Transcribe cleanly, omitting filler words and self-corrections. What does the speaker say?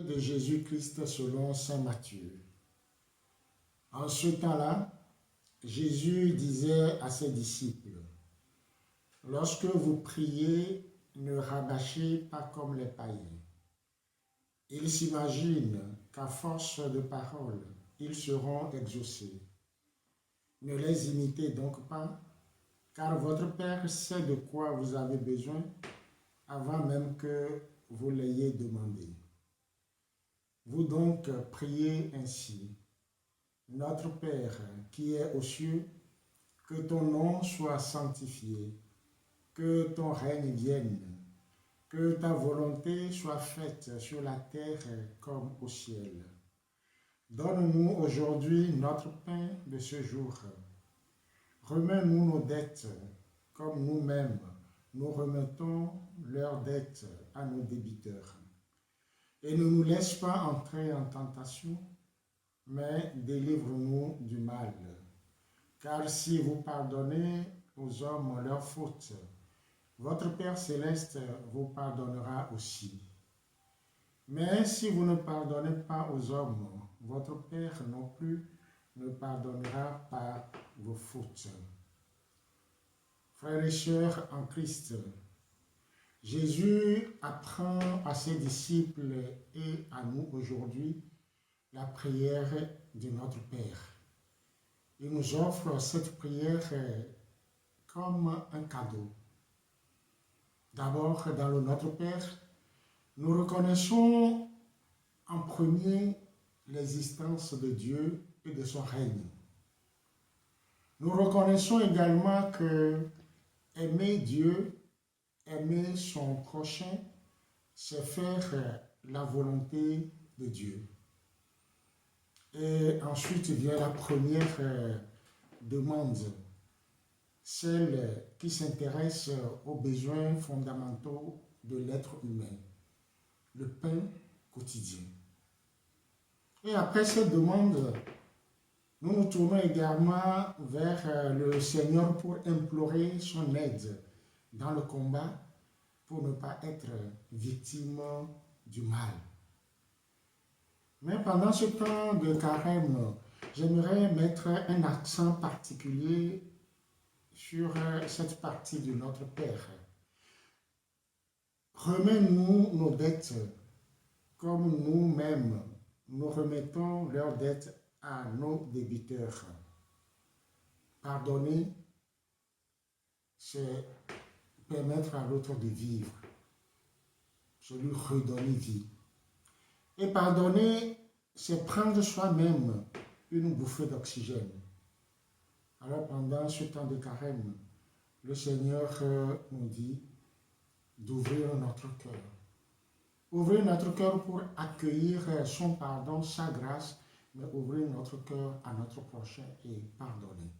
de Jésus-Christ selon saint Matthieu. En ce temps-là, Jésus disait à ses disciples, « Lorsque vous priez, ne rabâchez pas comme les païens. Ils s'imaginent qu'à force de paroles, ils seront exaucés. Ne les imitez donc pas, car votre Père sait de quoi vous avez besoin avant même que vous l'ayez demandé. Vous donc priez ainsi. Notre Père qui est aux cieux, que ton nom soit sanctifié, que ton règne vienne, que ta volonté soit faite sur la terre comme au ciel. Donne-nous aujourd'hui notre pain de ce jour. Remets-nous nos dettes comme nous-mêmes nous remettons leurs dettes à nos débiteurs. Et ne nous laisse pas entrer en tentation, mais délivre-nous du mal. Car si vous pardonnez aux hommes leurs fautes, votre Père céleste vous pardonnera aussi. Mais si vous ne pardonnez pas aux hommes, votre Père non plus ne pardonnera pas vos fautes. Frères et sœurs en Christ, Jésus apprend à ses disciples et à nous aujourd'hui la prière de notre Père. Il nous offre cette prière comme un cadeau. D'abord, dans le Notre Père, nous reconnaissons en premier l'existence de Dieu et de son règne. Nous reconnaissons également que aimer Dieu, aimer son prochain, c'est faire la volonté de Dieu. Et ensuite vient la première demande, celle qui s'intéresse aux besoins fondamentaux de l'être humain, le pain quotidien. Et après cette demande, nous nous tournons également vers le Seigneur pour implorer son aide dans le combat pour ne pas être victime du mal. Mais pendant ce temps de carême, j'aimerais mettre un accent particulier sur cette partie de notre Père. Remets-nous nos dettes comme nous-mêmes nous remettons leurs dettes à nos débiteurs. Pardonner, c'est permettre à l'autre de vivre, c'est lui redonner vie. Et pardonner, c'est prendre soi-même une bouffée d'oxygène. Alors pendant ce temps de carême, le Seigneur nous dit d'ouvrir notre cœur. Ouvrir notre cœur pour accueillir son pardon, sa grâce, mais ouvrir notre cœur à notre prochain et pardonner.